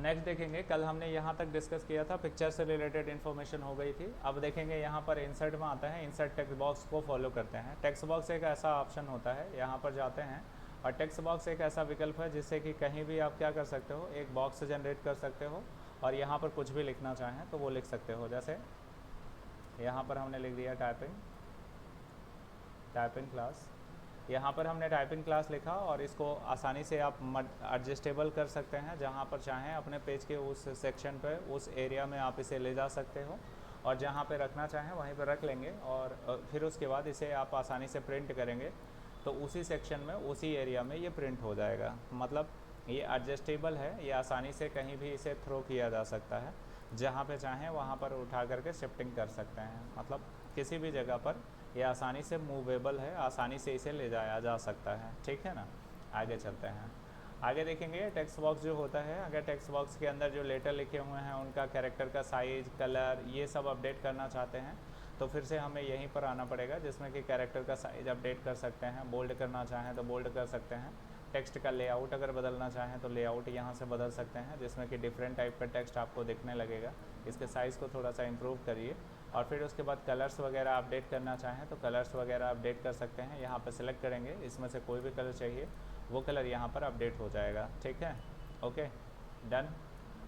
Next देखेंगे, कल हमने यहाँ तक डिस्कस किया था, पिक्चर से रिलेटेड इन्फॉर्मेशन हो गई थी। अब देखेंगे यहाँ पर इंसर्ट में आता है, इंसर्ट टेक्स्ट बॉक्स को फॉलो करते हैं। टेक्स्ट बॉक्स एक ऐसा ऑप्शन होता है, यहाँ पर जाते हैं और टेक्स्ट बॉक्स एक ऐसा विकल्प है जिससे कि कहीं भी आप क्या कर सकते हो, एक बॉक्स जनरेट कर सकते हो और यहाँ पर कुछ भी लिखना चाहें तो वो लिख सकते हो। जैसे यहाँ पर हमने लिख दिया टाइपिंग क्लास। यहाँ पर हमने टाइपिंग क्लास लिखा और इसको आसानी से आप एडजस्टेबल कर सकते हैं, जहाँ पर चाहें अपने पेज के उस सेक्शन पे, उस एरिया में आप इसे ले जा सकते हो और जहाँ पे रखना चाहें वहीं पर रख लेंगे और फिर उसके बाद इसे आप आसानी से प्रिंट करेंगे तो उसी सेक्शन में, उसी एरिया में ये प्रिंट हो जाएगा। मतलब ये एडजस्टेबल है, ये आसानी से कहीं भी इसे थ्रो किया जा सकता है, जहाँ पे चाहें वहाँ पर उठा करके शिफ्टिंग कर सकते हैं। मतलब किसी भी जगह पर ये आसानी से मूवेबल है, आसानी से इसे ले जाया जा सकता है। ठीक है ना, आगे चलते हैं। आगे देखेंगे टेक्स्ट बॉक्स जो होता है, अगर टेक्स्ट बॉक्स के अंदर जो लेटर लिखे हुए हैं उनका कैरेक्टर का साइज़, कलर, ये सब अपडेट करना चाहते हैं तो फिर से हमें यहीं पर आना पड़ेगा, जिसमें कि कैरेक्टर का साइज़ अपडेट कर सकते हैं, बोल्ड करना चाहें तो बोल्ड कर सकते हैं। टेक्स्ट का लेआउट अगर बदलना चाहें तो लेआउट यहाँ से बदल सकते हैं, जिसमें कि डिफरेंट टाइप का टेक्स्ट आपको दिखने लगेगा। इसके साइज़ को थोड़ा सा इम्प्रूव करिए और फिर उसके बाद कलर्स वगैरह अपडेट करना चाहें तो कलर्स वगैरह अपडेट कर सकते हैं। यहाँ पर सिलेक्ट करेंगे, इसमें से कोई भी कलर चाहिए वो कलर यहाँ पर अपडेट हो जाएगा। ठीक है, ओके, डन।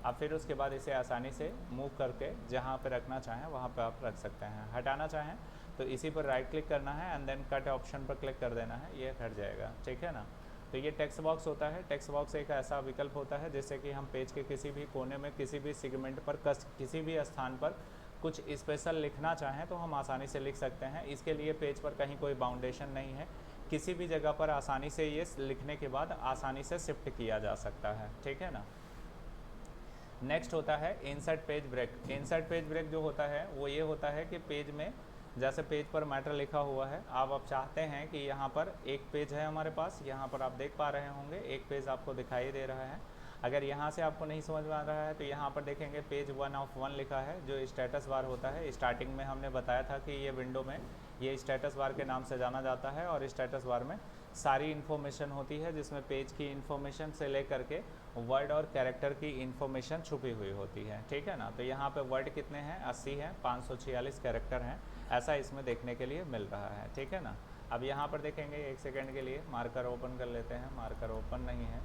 अब फिर उसके बाद इसे आसानी से मूव करके जहाँ पे रखना चाहें वहाँ पे आप रख सकते हैं। हटाना चाहें तो इसी पर राइट क्लिक करना है एंड देन कट ऑप्शन पर क्लिक कर देना है, ये हट जाएगा। ठीक है ना, तो ये टेक्स्ट बॉक्स होता है। टेक्स्ट बॉक्स एक ऐसा विकल्प होता है जिससे कि हम पेज के किसी भी कोने में, किसी भी सेगमेंट पर, किसी भी स्थान पर कुछ स्पेशल लिखना चाहें तो हम आसानी से लिख सकते हैं। इसके लिए पेज पर कहीं कोई बाउंडेशन नहीं है, किसी भी जगह पर आसानी से ये लिखने के बाद आसानी से शिफ्ट किया जा सकता है। ठीक है ना, नेक्स्ट होता है insert page break. Insert page break जो होता है वो ये होता है कि पेज में, जैसे पेज पर मैटर लिखा हुआ है, आप चाहते हैं कि यहाँ पर एक पेज है हमारे पास, यहाँ पर आप देख पा रहे होंगे एक पेज आपको दिखाई दे रहा है। अगर यहाँ से आपको नहीं समझ में आ रहा है तो यहाँ पर देखेंगे पेज 1 ऑफ 1 लिखा है, जो स्टेटस बार होता है। स्टार्टिंग में हमने बताया था कि ये विंडो में ये स्टेटस बार के नाम से जाना जाता है और स्टेटस बार में सारी इन्फॉर्मेशन होती है, जिसमें पेज की इन्फॉर्मेशन से लेकर के वर्ड और कैरेक्टर की इन्फॉर्मेशन छुपी हुई होती है। ठीक है ना, तो यहाँ पे वर्ड कितने हैं, 80 हैं, 546 कैरेक्टर हैं, ऐसा इसमें देखने के लिए मिल रहा है। ठीक है ना, अब यहाँ पर देखेंगे, एक सेकेंड के लिए मार्कर ओपन कर लेते हैं। मार्कर ओपन नहीं है,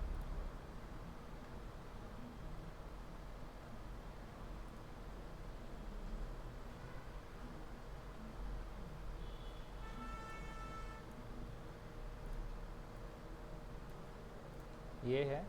ये है।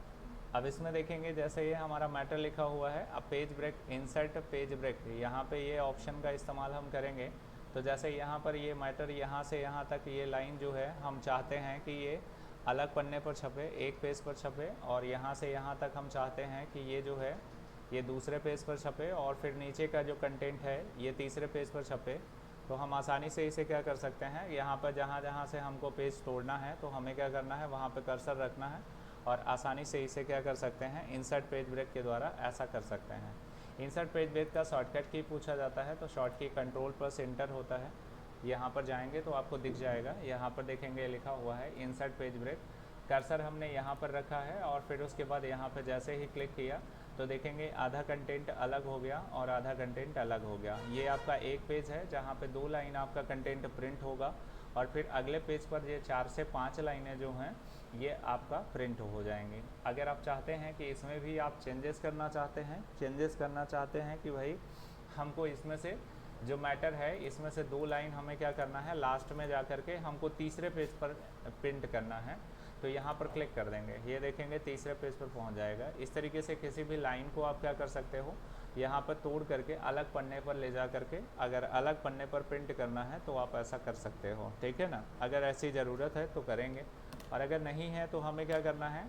अब इसमें देखेंगे जैसे ये हमारा मैटर लिखा हुआ है, अब page break, insert page break, यहाँ पे ये ऑप्शन का इस्तेमाल हम करेंगे। तो जैसे यहाँ पर ये मैटर यहाँ से यहाँ तक ये लाइन जो है, हम चाहते हैं कि ये अलग पन्ने पर छपे, एक पेज पर छपे, और यहाँ से यहाँ तक हम चाहते हैं कि ये जो है ये दूसरे पेज पर छपे, और फिर नीचे का जो कंटेंट है ये तीसरे पेज पर छपे। तो हम आसानी से इसे क्या कर सकते हैं, यहाँ पर जहाँ जहाँ से हमको पेज तोड़ना है तो हमें क्या करना है, वहाँ पर कर्सर रखना है और आसानी से इसे क्या कर सकते हैं, इंसर्ट पेज ब्रेक के द्वारा ऐसा कर सकते हैं। इंसर्ट पेज ब्रेक का शॉर्टकट की पूछा जाता है तो शॉर्ट की कंट्रोल प्लस इंटर होता है। यहाँ पर जाएंगे तो आपको दिख जाएगा, यहाँ पर देखेंगे लिखा हुआ है इंसर्ट पेज ब्रेक। कर्सर हमने यहाँ पर रखा है और फिर उसके बाद यहाँ पर जैसे ही क्लिक किया तो देखेंगे आधा कंटेंट अलग हो गया और आधा कंटेंट अलग हो गया। ये आपका एक पेज है जहाँ पे 2 लाइन आपका कंटेंट प्रिंट होगा और फिर अगले पेज पर ये 4 से 5 लाइनें जो हैं ये आपका प्रिंट हो जाएंगी। अगर आप चाहते हैं कि इसमें भी आप चेंजेस करना चाहते हैं कि भाई हमको इसमें से जो मैटर है इसमें से 2 लाइन हमें क्या करना है, लास्ट में जा कर के हमको तीसरे पेज पर प्रिंट करना है, तो यहाँ पर क्लिक कर देंगे, ये देखेंगे तीसरे पेज पर पहुँच जाएगा। इस तरीके से किसी भी लाइन को आप क्या कर सकते हो, यहाँ पर तोड़ करके अलग पन्ने पर ले जा करके अगर अलग पन्ने पर प्रिंट करना है तो आप ऐसा कर सकते हो। ठीक है ना, अगर ऐसी ज़रूरत है तो करेंगे, और अगर नहीं है तो हमें क्या करना है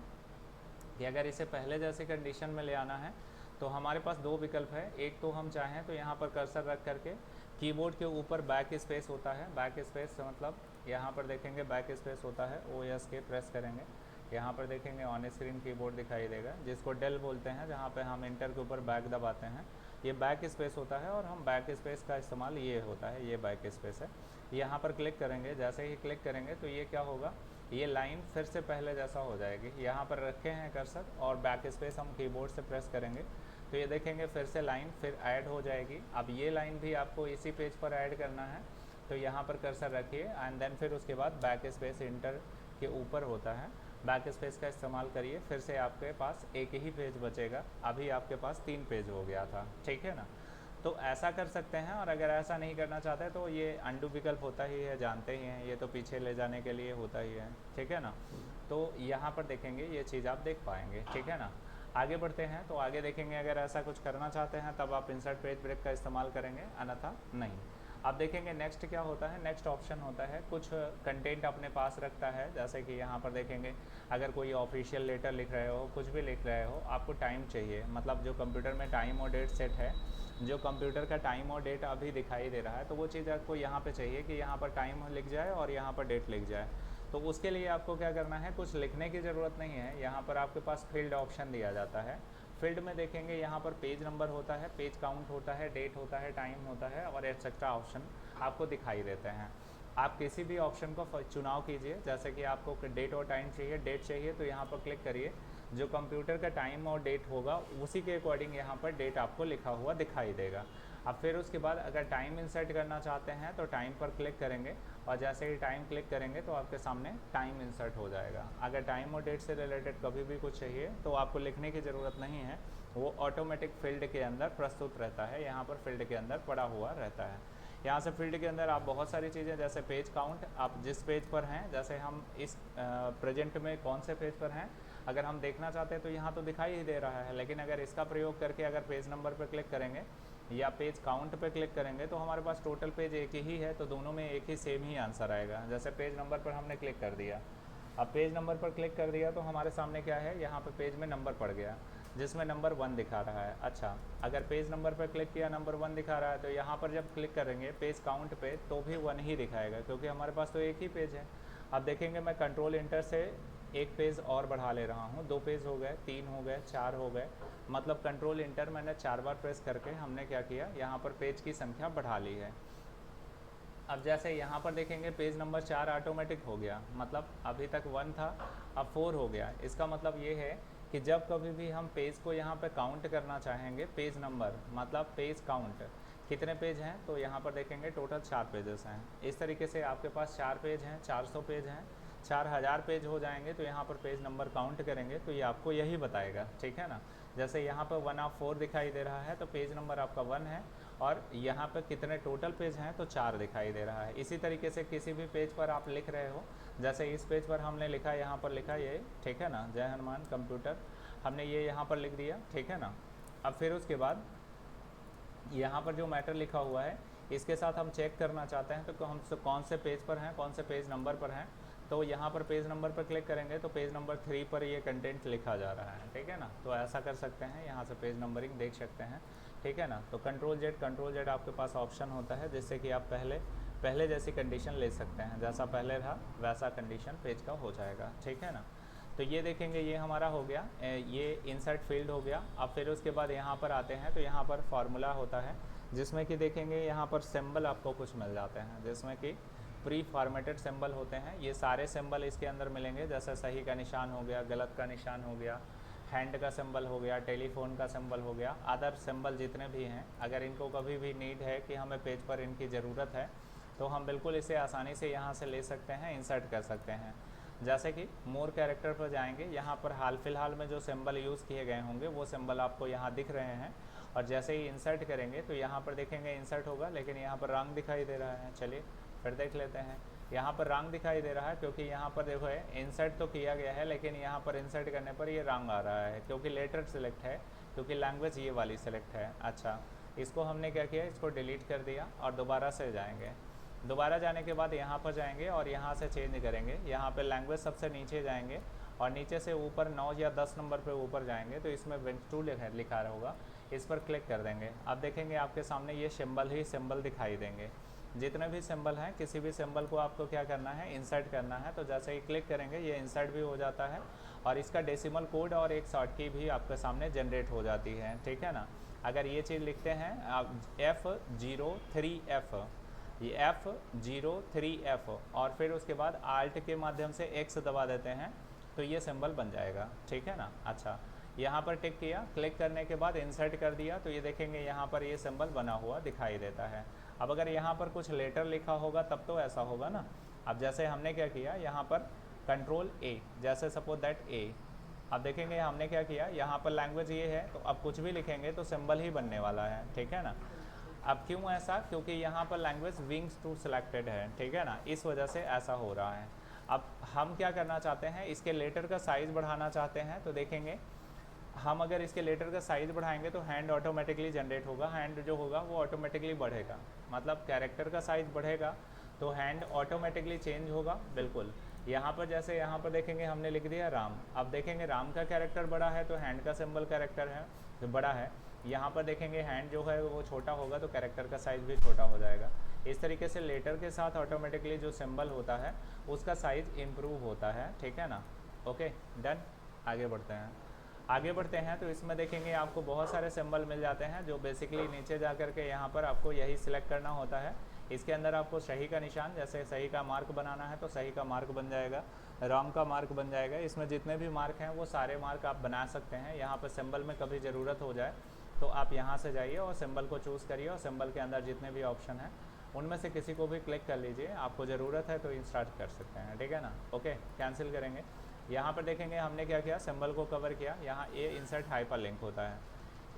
कि अगर इसे पहले जैसे कंडीशन में ले आना है तो हमारे पास 2 विकल्प है। एक तो हम चाहें तो यहाँ पर कर्सर रख करके कीबोर्ड के ऊपर बैक स्पेस होता है, बैक स्पेस मतलब यहाँ पर देखेंगे बैक स्पेस होता है, OS के प्रेस करेंगे, यहाँ पर देखेंगे ऑन स्क्रीन कीबोर्ड दिखाई देगा, जिसको डेल बोलते हैं, जहाँ पे हम इंटर के ऊपर बैक दबाते हैं, ये बैक स्पेस होता है और हम बैक स्पेस का इस्तेमाल ये होता है, ये बैक स्पेस है। यहाँ पर क्लिक करेंगे, जैसे ही क्लिक करेंगे तो ये क्या होगा, ये लाइन फिर से पहले जैसा हो जाएगी। यहाँ पर रखे हैं कर्सर और बैक स्पेस हम कीबोर्ड से प्रेस करेंगे तो ये देखेंगे फिर से लाइन फिर ऐड हो जाएगी। अब ये लाइन भी आपको इसी पेज पर ऐड करना है, तो यहाँ पर कर्सर रखिए एंड देन फिर उसके बाद बैक स्पेस इंटर के ऊपर होता है, बैक स्पेस का इस्तेमाल करिए, फिर से आपके पास एक ही पेज बचेगा। अभी आपके पास 3 पेज हो गया था, ठीक है ना। तो ऐसा कर सकते हैं। और अगर ऐसा नहीं करना चाहते तो ये अंडू विकल्प होता ही है, जानते ही हैं, ये तो पीछे ले जाने के लिए होता ही है, ठीक है ना। तो यहाँ पर देखेंगे ये चीज़ आप देख पाएंगे, ठीक है ना। आगे बढ़ते हैं तो आगे देखेंगे अगर ऐसा कुछ करना चाहते हैं तब आप इंसर्ट पेज ब्रेक का इस्तेमाल करेंगे, अन्यथा नहीं। अब देखेंगे नेक्स्ट क्या होता है। नेक्स्ट ऑप्शन होता है कुछ कंटेंट अपने पास रखता है, जैसे कि यहाँ पर देखेंगे अगर कोई ऑफिशियल लेटर लिख रहे हो, कुछ भी लिख रहे हो, आपको टाइम चाहिए, मतलब जो कंप्यूटर में टाइम और डेट सेट है, जो कंप्यूटर का टाइम और डेट अभी दिखाई दे रहा है, तो वो चीज़ आपको यहाँ पे चाहिए कि यहाँ पर टाइम लिख जाए और यहाँ पर डेट लिख जाए। तो उसके लिए आपको क्या करना है, कुछ लिखने की ज़रूरत नहीं है। यहाँ पर आपके पास फील्ड ऑप्शन दिया जाता है। फील्ड में देखेंगे यहाँ पर पेज नंबर होता है, पेज काउंट होता है, डेट होता है, टाइम होता है और एक्सेट्रा ऑप्शन आपको दिखाई देते हैं। आप किसी भी ऑप्शन को चुनाव कीजिए, जैसे कि आपको डेट और टाइम चाहिए, डेट चाहिए तो यहाँ पर क्लिक करिए, जो कंप्यूटर का टाइम और डेट होगा उसी के अकॉर्डिंग यहाँ पर डेट आपको लिखा हुआ दिखाई देगा। अब फिर उसके बाद अगर टाइम इंसर्ट करना चाहते हैं तो टाइम पर क्लिक करेंगे और जैसे ही टाइम क्लिक करेंगे तो आपके सामने टाइम इंसर्ट हो जाएगा। अगर टाइम और डेट से रिलेटेड कभी भी कुछ चाहिए तो आपको लिखने की ज़रूरत नहीं है, वो ऑटोमेटिक फील्ड के अंदर प्रस्तुत रहता है, यहाँ पर फील्ड के अंदर पड़ा हुआ रहता है। यहाँ से फील्ड के अंदर आप बहुत सारी चीज़ें, जैसे पेज काउंट, आप जिस पेज पर हैं, जैसे हम इस प्रेजेंट में कौन से पेज पर हैं अगर हम देखना चाहते हैं तो यहाँ तो दिखाई ही दे रहा है, लेकिन अगर इसका प्रयोग करके अगर पेज नंबर पर क्लिक करेंगे या पेज काउंट पे क्लिक करेंगे तो हमारे पास टोटल पेज एक ही है, तो दोनों में एक ही सेम ही आंसर आएगा। जैसे पेज नंबर पर हमने क्लिक कर दिया, अब पेज नंबर पर क्लिक कर दिया तो हमारे सामने क्या है, यहाँ पर पेज में नंबर पड़ गया जिसमें नंबर 1 दिखा रहा है। अच्छा, अगर पेज नंबर पर क्लिक किया, नंबर 1 दिखा रहा है, तो यहाँ पर जब क्लिक करेंगे पेज काउंट पे तो भी 1 ही दिखाएगा, क्योंकि हमारे पास तो एक ही पेज है। अब देखेंगे मैं कंट्रोल इंटर से एक पेज और बढ़ा ले रहा हूँ, 2 पेज हो गए, 3 हो गए, 4 हो गए, मतलब कंट्रोल इंटर मैंने 4 बार प्रेस करके हमने क्या किया, यहाँ पर पेज की संख्या बढ़ा ली है। अब जैसे यहाँ पर देखेंगे पेज नंबर 4 ऑटोमेटिक हो गया, मतलब अभी तक 1 था अब 4 हो गया। इसका मतलब ये है कि जब कभी भी हम पेज को यहाँ पे काउंट करना चाहेंगे, पेज नंबर मतलब पेज काउंट कितने पेज हैं, तो यहाँ पर देखेंगे टोटल 4 पेजेस हैं। इस तरीके से आपके पास 4 पेज हैं, 400 पेज हैं, 4000 पेज हो जाएंगे तो यहाँ पर पेज नंबर काउंट करेंगे तो ये आपको यही बताएगा, ठीक है ना। जैसे यहाँ पर 1 ऑफ 4 दिखाई दे रहा है तो पेज नंबर आपका 1 है, और यहाँ पर कितने टोटल पेज हैं तो 4 दिखाई दे रहा है। इसी तरीके से किसी भी पेज पर आप लिख रहे हो, जैसे इस पेज पर हमने लिखा, यहाँ पर लिखा ये, ठीक है ना, जय हनुमान कंप्यूटर, हमने ये यहाँ पर लिख दिया, ठीक है ना। अब फिर उसके बाद यहाँ पर जो मैटर लिखा हुआ है इसके साथ हम चेक करना चाहते हैं तो हम कौन से पेज पर हैं, कौन से पेज नंबर पर हैं, तो यहाँ पर पेज नंबर पर क्लिक करेंगे तो पेज नंबर 3 पर ये कंटेंट लिखा जा रहा है, ठीक है ना। तो ऐसा कर सकते हैं, यहाँ से पेज नंबरिंग देख सकते हैं, ठीक है ना। तो कंट्रोल जेड आपके पास ऑप्शन होता है जिससे कि आप पहले जैसी कंडीशन ले सकते हैं, जैसा पहले था वैसा कंडीशन पेज का हो जाएगा, ठीक है ना। तो ये देखेंगे ये हमारा हो गया, ये इंसर्ट फील्ड हो गया। अब फिर उसके बाद यहाँ पर आते हैं तो यहाँ पर फार्मूला होता है जिसमें कि देखेंगे यहाँ पर सिंबल आपको कुछ मिल जाते हैं, जिसमें कि प्री फॉर्मेटेड सिंबल होते हैं। ये सारे सिंबल इसके अंदर मिलेंगे, जैसे सही का निशान हो गया, गलत का निशान हो गया, हैंड का सिंबल हो गया, टेलीफोन का सिंबल हो गया, अदर सिंबल जितने भी हैं। अगर इनको कभी भी नीड है कि हमें पेज पर इनकी ज़रूरत है तो हम बिल्कुल इसे आसानी से यहाँ से ले सकते हैं, इंसर्ट कर सकते हैं। जैसे कि मोर कैरेक्टर पर जाएंगे, यहाँ पर हाल फिलहाल में जो सिंबल यूज़ किए गए होंगे वो सिंबल आपको यहाँ दिख रहे हैं, और जैसे ही इंसर्ट करेंगे तो यहाँ पर देखेंगे इंसर्ट होगा, लेकिन यहाँ पर रंग दिखाई दे रहा है। चलिए फिर देख लेते हैं, यहाँ पर रंग दिखाई दे रहा है क्योंकि यहाँ पर देखो है इंसर्ट तो किया गया है, लेकिन यहाँ पर इंसर्ट करने पर ये रंग आ रहा है क्योंकि लेटर सिलेक्ट है, क्योंकि लैंग्वेज ये वाली सिलेक्ट है। अच्छा, इसको हमने क्या किया, इसको डिलीट कर दिया और दोबारा से जाएंगे। दोबारा जाने के बाद यहाँ पर जाएंगे और यहाँ से चेंज करेंगे, यहाँ पे लैंग्वेज सबसे नीचे जाएंगे और नीचे से ऊपर 9 या 10 नंबर पे ऊपर जाएंगे तो इसमें विंड2 लिखा होगा, इस पर क्लिक कर देंगे। अब देखेंगे आपके सामने ये सिंबल ही सिंबल दिखाई देंगे, जितने भी सिंबल हैं, किसी भी सिंबल को आपको क्या करना है, इंसर्ट करना है। तो जैसे ही क्लिक करेंगे ये इंसर्ट भी हो जाता है और इसका डेसिमल कोड और एक शॉर्ट की भी आपके सामने जनरेट हो जाती है, ठीक है ना। अगर ये चीज़ लिखते हैं आप F03F, ये F03F और फिर उसके बाद आल्ट के माध्यम से X दबा देते हैं तो ये सिंबल बन जाएगा, ठीक है ना। अच्छा, यहाँ पर टिक किया, क्लिक करने के बाद इंसर्ट कर दिया तो ये देखेंगे यहाँ पर ये सिंबल बना हुआ दिखाई देता है। अब अगर यहाँ पर कुछ लेटर लिखा होगा तब तो ऐसा होगा ना। अब जैसे हमने क्या किया, यहाँ पर कंट्रोल A, जैसे सपोज दैट A, अब देखेंगे हमने क्या किया, यहाँ पर लैंग्वेज ये है तो अब कुछ भी लिखेंगे तो सिंबल ही बनने वाला है, ठीक है ना। अब क्यों ऐसा, क्योंकि यहाँ पर लैंग्वेज विंग्स टू सिलेक्टेड है, ठीक है ना, इस वजह से ऐसा हो रहा है। अब हम क्या करना चाहते हैं, इसके लेटर का साइज़ बढ़ाना चाहते हैं तो देखेंगे हम अगर इसके लेटर का साइज़ बढ़ाएंगे तो हैंड ऑटोमेटिकली जनरेट होगा, हैंड जो होगा वो ऑटोमेटिकली बढ़ेगा, मतलब कैरेक्टर का साइज़ बढ़ेगा तो हैंड ऑटोमेटिकली चेंज होगा। बिल्कुल, यहाँ पर जैसे यहाँ पर देखेंगे हमने लिख दिया राम, अब देखेंगे राम का कैरेक्टर बड़ा है तो हैंड का सिंबल कैरेक्टर है जो बड़ा है, यहाँ पर देखेंगे हैंड जो है वो छोटा होगा तो कैरेक्टर का साइज़ भी छोटा हो जाएगा। इस तरीके से लेटर के साथ ऑटोमेटिकली जो सिंबल होता है उसका साइज़ इम्प्रूव होता है, ठीक है ना। ओके डन, आगे बढ़ते हैं। आगे बढ़ते हैं तो इसमें देखेंगे आपको बहुत सारे सिंबल मिल जाते हैं जो बेसिकली नीचे जा कर के यहाँ पर आपको यही सिलेक्ट करना होता है। इसके अंदर आपको सही का निशान, जैसे सही का मार्क बनाना है तो सही का मार्क बन जाएगा, रॉन्ग का मार्क बन जाएगा। इसमें जितने भी मार्क हैं वो सारे मार्क आप बना सकते हैं। यहाँ पर सिंबल में कभी ज़रूरत हो जाए तो आप यहाँ से जाइए और सिंबल को चूज़ करिए और सिंबल के अंदर जितने भी ऑप्शन हैं उनमें से किसी को भी क्लिक कर लीजिए, आपको ज़रूरत है तो इंस्टार्ट कर सकते हैं, ठीक है ना। ओके, कैंसिल करेंगे। यहाँ पर देखेंगे हमने क्या किया, सिंबल को कवर किया। यहाँ ये इंसर्ट हाइपर लिंक होता है।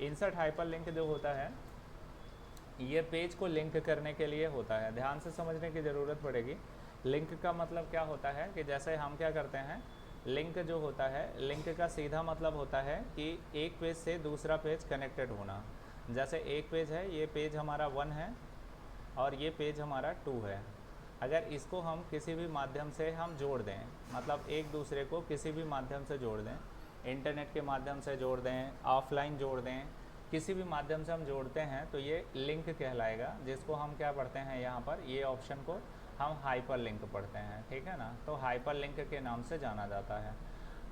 इंसर्ट हाइपर लिंक जो होता है ये पेज को लिंक करने के लिए होता है, ध्यान से समझने की ज़रूरत पड़ेगी। लिंक का मतलब क्या होता है कि जैसे हम क्या करते हैं, लिंक जो होता है, लिंक का सीधा मतलब होता है कि एक पेज से दूसरा पेज कनेक्टेड होना। जैसे एक पेज है, ये पेज हमारा 1 है और ये पेज हमारा 2 है। अगर इसको हम किसी भी माध्यम से हम जोड़ दें, मतलब एक दूसरे को किसी भी माध्यम से जोड़ दें, इंटरनेट के माध्यम से जोड़ दें, ऑफलाइन जोड़ दें, किसी भी माध्यम से हम जोड़ते हैं तो ये लिंक कहलाएगा, जिसको हम क्या पढ़ते हैं यहाँ पर, ये ऑप्शन को हम हाइपर लिंक पढ़ते हैं, ठीक है ना। तो हाइपर लिंक के नाम से जाना जाता है।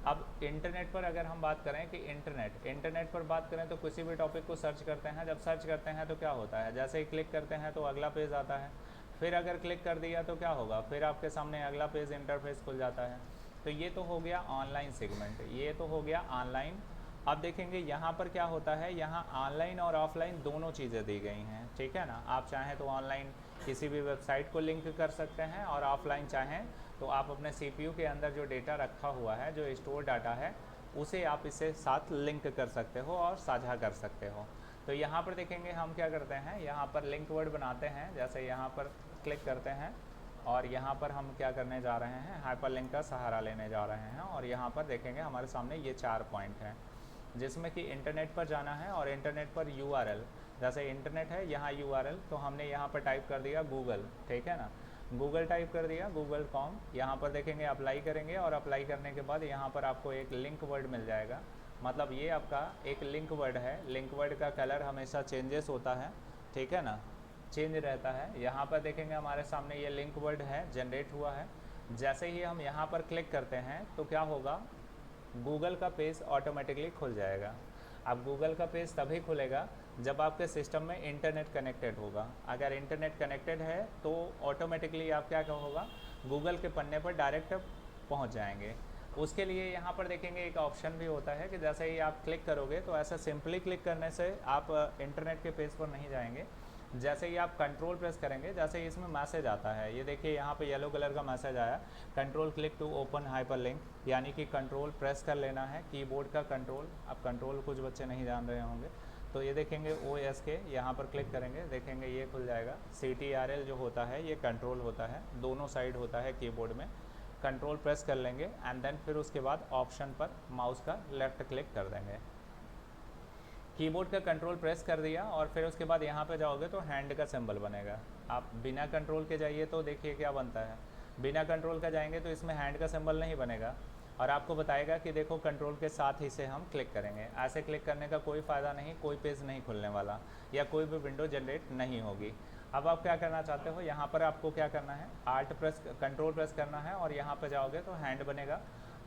अब इंटरनेट पर अगर हम बात करें कि इंटरनेट पर बात करें तो किसी भी टॉपिक को सर्च करते हैं, जब सर्च करते हैं तो क्या होता है, जैसे ही क्लिक करते हैं तो अगला पेज आता है, फिर अगर क्लिक कर दिया तो क्या होगा, फिर आपके सामने अगला पेज इंटरफेस खुल जाता है। तो ये तो हो गया ऑनलाइन सेगमेंट, ये तो हो गया ऑनलाइन। अब देखेंगे यहाँ पर क्या होता है, यहाँ ऑनलाइन और ऑफलाइन दोनों चीज़ें दी गई हैं, ठीक है ना। आप चाहें तो ऑनलाइन किसी भी वेबसाइट को लिंक कर सकते हैं और ऑफलाइन चाहें तो आप अपने CPU के अंदर जो डेटा रखा हुआ है, जो स्टोर डाटा है, उसे आप इससे साथ लिंक कर सकते हो और साझा कर सकते हो। तो यहाँ पर देखेंगे हम क्या करते हैं, यहाँ पर लिंक वर्ड बनाते हैं। जैसे यहाँ पर क्लिक करते हैं और यहाँ पर हम क्या करने जा रहे हैं, हाइपर लिंक का सहारा लेने जा रहे हैं। और यहाँ पर देखेंगे हमारे सामने ये 4 पॉइंट हैं जिसमें कि इंटरनेट पर जाना है और इंटरनेट पर URL, जैसे इंटरनेट है यहाँ URL, तो हमने यहाँ पर टाइप कर दिया गूगल, ठीक है ना। गूगल टाइप कर दिया, google.com। यहाँ पर देखेंगे अप्लाई करेंगे और अप्लाई करने के बाद यहाँ पर आपको एक लिंक वर्ड मिल जाएगा, मतलब ये आपका एक लिंक वर्ड है। लिंक वर्ड का कलर हमेशा चेंजेस होता है, ठीक है ना, चेंज रहता है। यहाँ पर देखेंगे हमारे सामने ये लिंक वर्ड है, जनरेट हुआ है। जैसे ही हम यहाँ पर क्लिक करते हैं तो क्या होगा, गूगल का पेज ऑटोमेटिकली खुल जाएगा। अब गूगल का पेज तभी खुलेगा जब आपके सिस्टम में इंटरनेट कनेक्टेड होगा। अगर इंटरनेट कनेक्टेड है तो ऑटोमेटिकली आप क्या होगा, गूगल के पन्ने पर डायरेक्ट पहुंच जाएंगे। उसके लिए यहाँ पर देखेंगे एक ऑप्शन भी होता है कि जैसे ही आप क्लिक करोगे तो ऐसा सिंपली क्लिक करने से आप इंटरनेट के पेज पर नहीं जाएंगे। जैसे ही आप कंट्रोल प्रेस करेंगे, जैसे ही इसमें मैसेज आता है, ये देखिए यहाँ पे येलो कलर का मैसेज आया, control click to open hyperlink, यानी कि कंट्रोल प्रेस कर लेना है, कीबोर्ड का कंट्रोल। अब कंट्रोल कुछ बच्चे नहीं जान रहे होंगे तो ये देखेंगे OS के यहाँ पर क्लिक करेंगे, देखेंगे ये खुल जाएगा। CTRL जो होता है ये कंट्रोल होता है, दोनों साइड होता है कीबोर्ड में। कंट्रोल प्रेस कर लेंगे एंड देन फिर उसके बाद ऑप्शन पर माउस का लेफ़्ट क्लिक कर देंगे। कीबोर्ड का कंट्रोल प्रेस कर दिया और फिर उसके बाद यहाँ पे जाओगे तो हैंड का सिंबल बनेगा। आप बिना कंट्रोल के जाइए तो देखिए क्या बनता है, बिना कंट्रोल का जाएंगे तो इसमें हैंड का सिंबल नहीं बनेगा और आपको बताएगा कि देखो कंट्रोल के साथ ही से हम क्लिक करेंगे। ऐसे क्लिक करने का कोई फ़ायदा नहीं, कोई पेज नहीं खुलने वाला या कोई भी विंडो जनरेट नहीं होगी। अब आप क्या करना चाहते हो, यहाँ पर आपको क्या करना है, कंट्रोल प्रेस करना है और यहाँ पर जाओगे तो हैंड बनेगा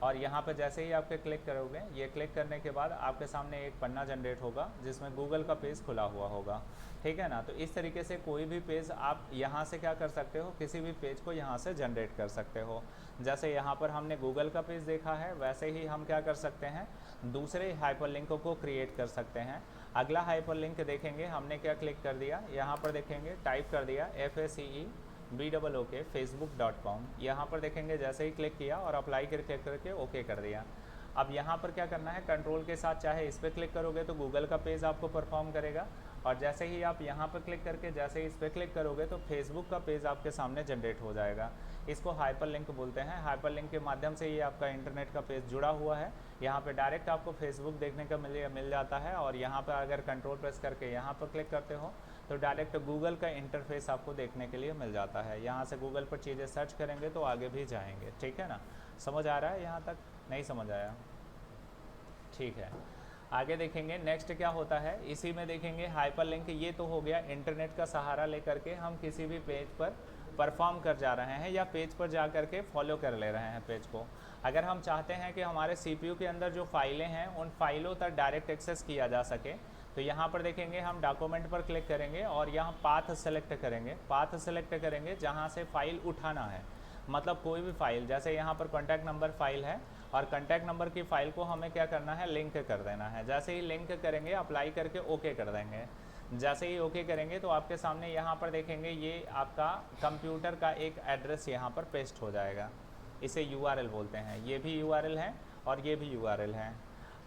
और यहाँ पे जैसे ही आपके क्लिक करोगे, ये क्लिक करने के बाद आपके सामने एक पन्ना जनरेट होगा जिसमें गूगल का पेज खुला हुआ होगा, ठीक है ना। तो इस तरीके से कोई भी पेज आप यहाँ से क्या कर सकते हो, किसी भी पेज को यहाँ से जनरेट कर सकते हो। जैसे यहाँ पर हमने गूगल का पेज देखा है, वैसे ही हम क्या कर सकते हैं, दूसरे हाइपरलिंक को क्रिएट कर सकते हैं। अगला हाइपरलिंक देखेंगे, हमने क्या क्लिक कर दिया, यहाँ पर देखेंगे टाइप कर दिया FACEBOOK facebook.com। यहाँ पर देखेंगे जैसे ही क्लिक किया और अप्लाई करके ओके कर दिया। अब यहाँ पर क्या करना है, कंट्रोल के साथ चाहे इस पर क्लिक करोगे तो गूगल का पेज आपको परफॉर्म करेगा, और जैसे ही आप यहाँ पर क्लिक करके जैसे ही इस पर क्लिक करोगे तो फेसबुक का पेज आपके सामने जनरेट हो जाएगा। इसको हाइपरलिंक बोलते हैं। हाइपरलिंक के माध्यम से ये आपका इंटरनेट का पेज जुड़ा हुआ है, यहाँ पे डायरेक्ट आपको फेसबुक देखने का मिल जाता है। और यहाँ पर अगर कंट्रोल प्रेस करके यहाँ पर क्लिक करते हो तो डायरेक्ट गूगल का इंटरफेस आपको देखने के लिए मिल जाता है। यहाँ से गूगल पर चीज़ें सर्च करेंगे तो आगे भी जाएंगे, ठीक है ना। समझ आ रहा है यहाँ तक, नहीं समझ आया, ठीक है। आगे देखेंगे नेक्स्ट क्या होता है, इसी में देखेंगे हाइपरलिंक। ये तो हो गया इंटरनेट का सहारा लेकर के हम किसी भी पेज पर परफॉर्म कर जा रहे हैं या पेज पर जा कर के फॉलो कर ले रहे हैं पेज को। अगर हम चाहते हैं कि हमारे CPU के अंदर जो फाइलें हैं उन फाइलों तक डायरेक्ट एक्सेस किया जा सके, तो यहाँ पर देखेंगे हम डॉक्यूमेंट पर क्लिक करेंगे और यहाँ पाथ सेलेक्ट करेंगे। पाथ सेलेक्ट करेंगे जहाँ से फाइल उठाना है, मतलब कोई भी फाइल, जैसे यहाँ पर कॉन्टैक्ट नंबर फाइल है और कॉन्टैक्ट नंबर की फ़ाइल को हमें क्या करना है, लिंक कर देना है। जैसे ही लिंक करेंगे अप्लाई करके ओके कर देंगे। जैसे ही ओके करेंगे तो आपके सामने यहाँ पर देखेंगे ये आपका कंप्यूटर का एक एड्रेस यहाँ पर पेस्ट हो जाएगा। इसे URL बोलते हैं, ये भी URL है और ये भी URL है।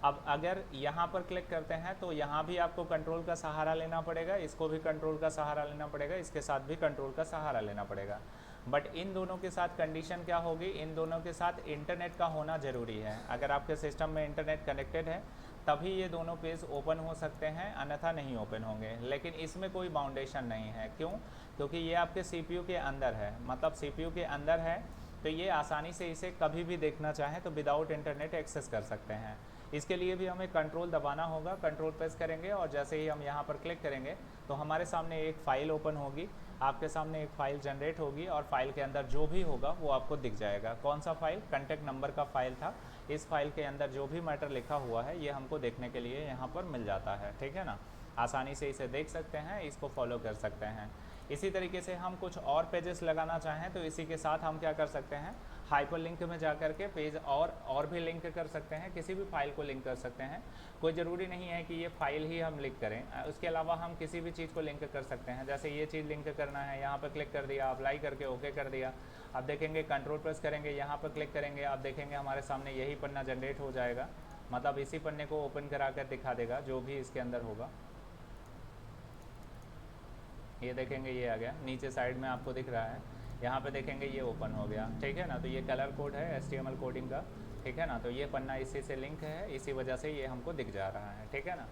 अब अगर यहाँ पर क्लिक करते हैं तो यहाँ भी आपको कंट्रोल का सहारा लेना पड़ेगा, इसको भी कंट्रोल का सहारा लेना पड़ेगा, इसके साथ भी कंट्रोल का सहारा लेना पड़ेगा। बट इन दोनों के साथ कंडीशन क्या होगी, इन दोनों के साथ इंटरनेट का होना ज़रूरी है। अगर आपके सिस्टम में इंटरनेट कनेक्टेड है तभी ये दोनों पेज ओपन हो सकते हैं, अन्यथा नहीं ओपन होंगे। लेकिन इसमें कोई बाउंडेशन नहीं है, क्यों? क्योंकि ये आपके CPU के अंदर है, मतलब CPU के अंदर है तो ये आसानी से इसे कभी भी देखना चाहें तो विदाउट इंटरनेट एक्सेस कर सकते हैं। इसके लिए भी हमें कंट्रोल दबाना होगा, कंट्रोल प्रेस करेंगे और जैसे ही हम यहाँ पर क्लिक करेंगे तो हमारे सामने एक फ़ाइल ओपन होगी, आपके सामने एक फ़ाइल जनरेट होगी और फाइल के अंदर जो भी होगा वो आपको दिख जाएगा। कौन सा फाइल? कॉन्टैक्ट नंबर का फ़ाइल था। इस फाइल के अंदर जो भी मैटर लिखा हुआ है ये हमको देखने के लिए यहाँ पर मिल जाता है, ठीक है ना। आसानी से इसे देख सकते हैं, इसको फॉलो कर सकते हैं। इसी तरीके से हम कुछ और पेजेस लगाना चाहें तो इसी के साथ हम क्या कर सकते हैं, हाइपरलिंक में जा कर के पेज और भी लिंक कर सकते हैं, किसी भी फाइल को लिंक कर सकते हैं। कोई ज़रूरी नहीं है कि ये फाइल ही हम लिंक करें, उसके अलावा हम किसी भी चीज़ को लिंक कर सकते हैं। जैसे ये चीज़ लिंक करना है, यहाँ पर क्लिक कर दिया, अप्लाई करके ओके कर दिया। अब देखेंगे कंट्रोल प्रेस करेंगे, यहाँ पर क्लिक करेंगे, अब देखेंगे हमारे सामने यही पन्ना जनरेट हो जाएगा, मतलब इसी पन्ने को ओपन करा कर दिखा देगा जो भी इसके अंदर होगा। ये देखेंगे ये आ गया, नीचे साइड में आपको दिख रहा है, यहाँ पे देखेंगे ये ओपन हो गया, ठीक है ना। तो ये कलर कोड है HTML कोडिंग का, ठीक है ना। तो ये पन्ना इसी से लिंक है, इसी वजह से ये हमको दिख जा रहा है, ठीक है ना।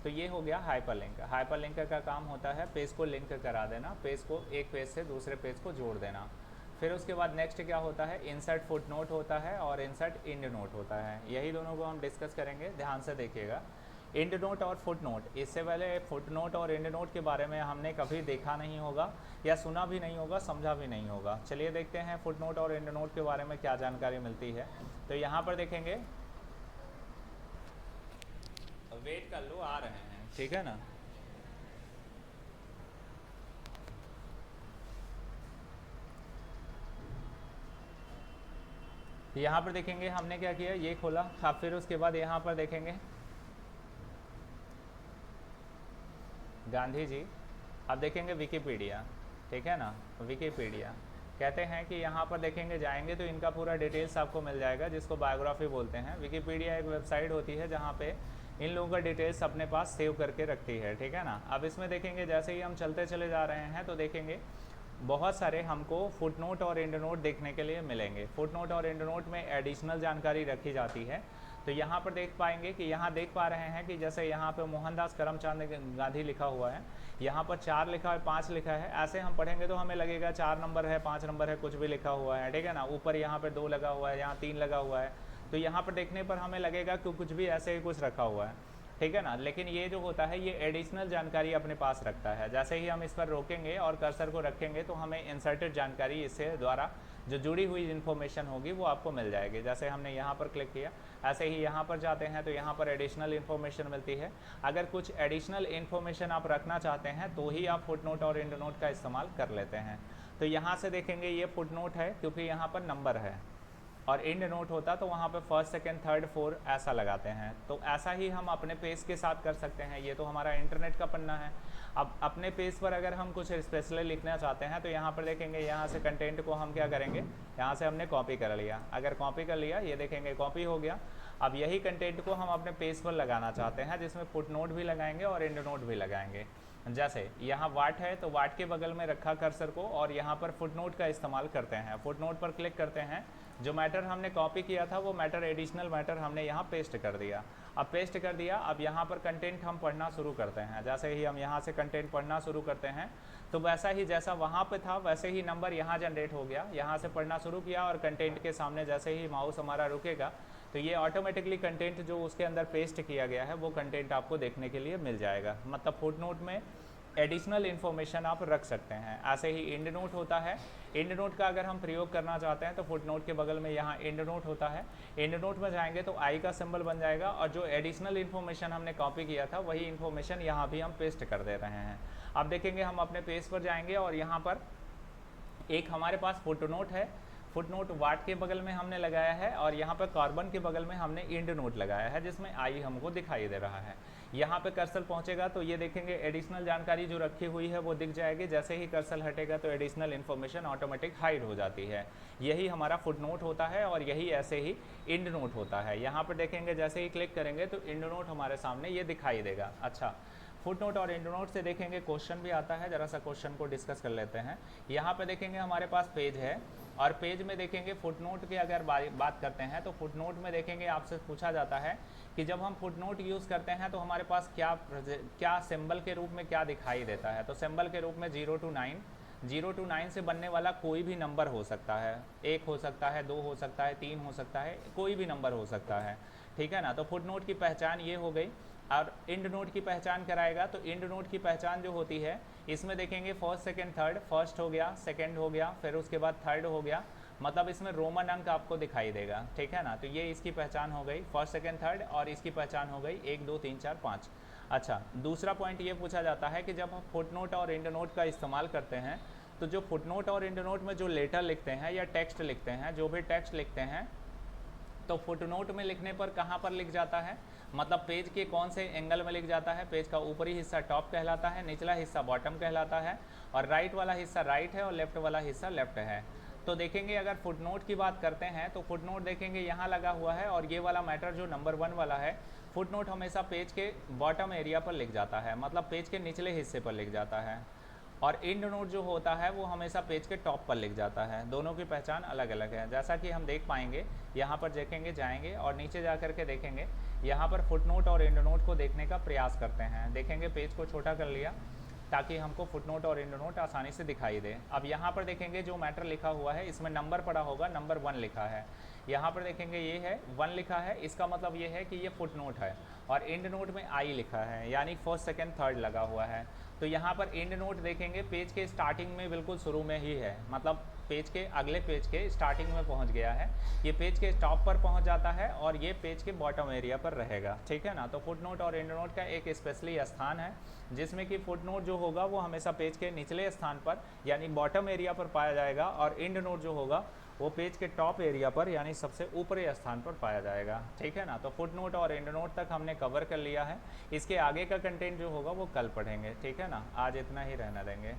तो ये हो गया हाइपरलिंक। हाइपरलिंक का काम होता है पेज को लिंक करा देना, पेज को एक पेज से दूसरे पेज को जोड़ देना। फिर उसके बाद नेक्स्ट क्या होता है, इंसर्ट फुट नोट होता है और इंसर्ट एंड नोट होता है। यही दोनों को हम डिस्कस करेंगे, ध्यान से देखिएगा। एंड नोट और फुट नोट, इससे पहले फुट नोट और एंड नोट के बारे में हमने कभी देखा नहीं होगा या सुना भी नहीं होगा, समझा भी नहीं होगा। चलिए देखते हैं फुट नोट और एंड नोट के बारे में क्या जानकारी मिलती है। तो यहाँ पर देखेंगे, वेट कर लो, आ रहे हैं, ठीक है ना। यहाँ पर देखेंगे हमने क्या किया, ये खोला। अब फिर उसके बाद यहाँ पर देखेंगे गांधी जी। अब देखेंगे विकिपीडिया, ठीक है ना। विकिपीडिया कहते हैं कि यहाँ पर देखेंगे जाएंगे तो इनका पूरा डिटेल्स आपको मिल जाएगा, जिसको बायोग्राफी बोलते हैं। विकिपीडिया एक वेबसाइट होती है जहाँ पे इन लोगों का डिटेल्स अपने पास सेव करके रखती है, ठीक है ना। अब इसमें देखेंगे जैसे ही हम चलते चले जा रहे हैं तो देखेंगे बहुत सारे हमको फुट नोट और एंड नोट देखने के लिए मिलेंगे। फुट नोट और एंड नोट में एडिशनल जानकारी रखी जाती है। तो यहाँ पर देख पाएंगे कि यहाँ देख पा रहे हैं कि जैसे यहाँ पे मोहनदास करमचंद गांधी लिखा हुआ है, यहाँ पर 4 लिखा है, 5 लिखा है। ऐसे हम पढ़ेंगे तो हमें लगेगा 4 नंबर है, 5 नंबर है, कुछ भी लिखा हुआ है, ठीक है ना। ऊपर यहाँ पर 2 लगा हुआ है, यहाँ 3 लगा हुआ है। तो यहाँ पर देखने पर हमें लगेगा कि कुछ भी ऐसे ही कुछ रखा हुआ है। ठीक है ना। लेकिन ये जो होता है ये एडिशनल जानकारी अपने पास रखता है। जैसे ही हम इस पर रोकेंगे और कर्सर को रखेंगे तो हमें इंसर्टेड जानकारी इससे द्वारा जो जुड़ी हुई इन्फॉर्मेशन होगी वो आपको मिल जाएगी। जैसे हमने यहाँ पर क्लिक किया, ऐसे ही यहाँ पर जाते हैं तो यहाँ पर एडिशनल इन्फॉर्मेशन मिलती है। अगर कुछ एडिशनल इन्फॉर्मेशन आप रखना चाहते हैं तो ही आप फुटनोट और एंडनोट का इस्तेमाल कर लेते हैं। तो यहाँ से देखेंगे ये फुटनोट है क्योंकि यहाँ पर नंबर है, और एंड नोट होता तो वहाँ पे फर्स्ट सेकंड थर्ड फोर ऐसा लगाते हैं। तो ऐसा ही हम अपने पेज के साथ कर सकते हैं। ये तो हमारा इंटरनेट का पन्ना है। अब अपने पेज पर अगर हम कुछ स्पेशली लिखना चाहते हैं तो यहाँ पर देखेंगे, यहाँ से कंटेंट को हम क्या करेंगे, यहाँ से हमने कॉपी कर लिया। अगर कॉपी कर लिया, ये देखेंगे कॉपी हो गया। अब यही कंटेंट को हम अपने पेज पर लगाना चाहते हैं जिसमें फुट नोट भी लगाएंगे और एंड नोट भी लगाएंगे। जैसे यहाँ वाट है तो वाट के बगल में रखा कर्सर को और यहाँ पर फुटनोट का इस्तेमाल करते हैं। फुटनोट पर क्लिक करते हैं, जो मैटर हमने कॉपी किया था वो मैटर एडिशनल मैटर हमने यहाँ पेस्ट कर दिया। अब पेस्ट कर दिया, अब यहाँ पर कंटेंट हम पढ़ना शुरू करते हैं। जैसे ही हम यहाँ से कंटेंट पढ़ना शुरू करते हैं तो वैसा ही जैसा वहाँ पे था वैसे ही नंबर यहाँ जनरेट हो गया। यहाँ से पढ़ना शुरू किया और कंटेंट के सामने जैसे ही माउस हमारा रुकेगा तो ये ऑटोमेटिकली कंटेंट जो उसके अंदर पेस्ट किया गया है वो कंटेंट आपको देखने के लिए मिल जाएगा। मतलब फुटनोट में एडिशनल इन्फॉर्मेशन आप रख सकते हैं। ऐसे ही एंड नोट होता है। एंड नोट का अगर हम प्रयोग करना चाहते हैं तो फुटनोट के बगल में यहाँ एंड नोट होता है। एंड नोट में जाएंगे तो आई का सिंबल बन जाएगा और जो एडिशनल इन्फॉर्मेशन हमने कॉपी किया था वही इन्फॉर्मेशन यहाँ भी हम पेस्ट कर दे रहे हैं। अब देखेंगे हम अपने पेज पर जाएंगे और यहाँ पर एक हमारे पास फुटनोट है। फुटनोट वाट के बगल में हमने लगाया है और यहाँ पर कार्बन के बगल में हमने एंड नोट लगाया है जिसमें आई हमको दिखाई दे रहा है। यहाँ पे कर्सर पहुँचेगा तो ये देखेंगे एडिशनल जानकारी जो रखी हुई है वो दिख जाएगी। जैसे ही कर्सर हटेगा तो एडिशनल इन्फॉर्मेशन ऑटोमेटिक हाइड हो जाती है। यही हमारा फुटनोट होता है और यही ऐसे ही एंड नोट होता है। यहाँ पर देखेंगे जैसे ही क्लिक करेंगे तो एंड नोट हमारे सामने ये दिखाई देगा। अच्छा, फुटनोट और एंड नोट से देखेंगे क्वेश्चन भी आता है, जरा सा क्वेश्चन को डिस्कस कर लेते हैं। यहाँ पे देखेंगे हमारे पास पेज है और पेज में देखेंगे फुटनोट की अगर बात करते हैं तो फुटनोट में देखेंगे आपसे पूछा जाता है कि जब हम फुटनोट यूज़ करते हैं तो हमारे पास क्या सिंबल के रूप में क्या दिखाई देता है। तो सिंबल के रूप में 0 to 9 से बनने वाला कोई भी नंबर हो सकता है। 1 हो सकता है, 2 हो सकता है, 3 हो सकता है, कोई भी नंबर हो सकता है। ठीक है ना। तो फुटनोट की पहचान ये हो गई। और एंड नोट की पहचान कराएगा तो एंड नोट की पहचान जो होती है इसमें देखेंगे फर्स्ट सेकंड थर्ड, फर्स्ट हो गया, सेकंड हो गया, फिर उसके बाद थर्ड हो गया। मतलब इसमें रोमन अंक आपको दिखाई देगा। ठीक है ना। तो ये इसकी पहचान हो गई, फर्स्ट सेकंड थर्ड, और इसकी पहचान हो गई 1 2 3 4 5। अच्छा, दूसरा पॉइंट ये पूछा जाता है कि जब हम फुटनोट और एंड नोट का इस्तेमाल करते हैं तो जो फुटनोट और एंड नोट में जो लेटर लिखते हैं या टेक्स्ट लिखते हैं, जो भी टेक्स्ट लिखते हैं तो फुटनोट में लिखने पर कहाँ पर लिख जाता है, मतलब पेज के कौन से एंगल में लिख जाता है। पेज का ऊपरी हिस्सा टॉप कहलाता है, निचला हिस्सा बॉटम कहलाता है, और राइट वाला हिस्सा राइट है और लेफ्ट वाला हिस्सा लेफ्ट है। तो देखेंगे अगर फुटनोट की बात करते हैं तो फुटनोट देखेंगे यहाँ लगा हुआ है और ये वाला मैटर जो नंबर 1 वाला है, फुटनोट हमेशा पेज के बॉटम एरिया पर लिख जाता है, मतलब पेज के निचले हिस्से पर लिख जाता है। और एंड नोट जो होता है वो हमेशा पेज के टॉप पर लिख जाता है। दोनों की पहचान अलग अलग है। जैसा कि हम देख पाएंगे, यहाँ पर देखेंगे, जाएंगे और नीचे जा कर के देखेंगे, यहाँ पर फुटनोट और एंड नोट को देखने का प्रयास करते हैं। देखेंगे पेज को छोटा कर लिया ताकि हमको फुटनोट और एंड नोट आसानी से दिखाई दे। अब यहाँ पर देखेंगे जो मैटर लिखा हुआ है इसमें नंबर पड़ा होगा, नंबर 1 लिखा है। यहाँ पर देखेंगे ये है 1 लिखा है, इसका मतलब ये है कि ये फुटनोट है। और एंड नोट में आई लिखा है, यानी फर्स्ट सेकंड थर्ड लगा हुआ है। तो यहाँ पर एंड नोट देखेंगे पेज के स्टार्टिंग में बिल्कुल शुरू में ही है, मतलब पेज के अगले पेज के स्टार्टिंग में पहुँच गया है। ये पेज के टॉप पर पहुँच जाता है और ये पेज के बॉटम एरिया पर रहेगा। ठीक है ना। तो फुटनोट और एंड नोट का एक स्पेशली स्थान है जिसमें कि फुटनोट जो होगा वो हमेशा पेज के निचले स्थान पर यानी बॉटम एरिया पर पाया जाएगा, और एंड नोट जो होगा वो पेज के टॉप एरिया पर यानी सबसे ऊपरी स्थान पर पाया जाएगा। ठीक है ना। तो फुटनोट और एंड नोट तक हमने कवर कर लिया है। इसके आगे का कंटेंट जो होगा वो कल पढ़ेंगे। ठीक है ना। आज इतना ही रहने देंगे।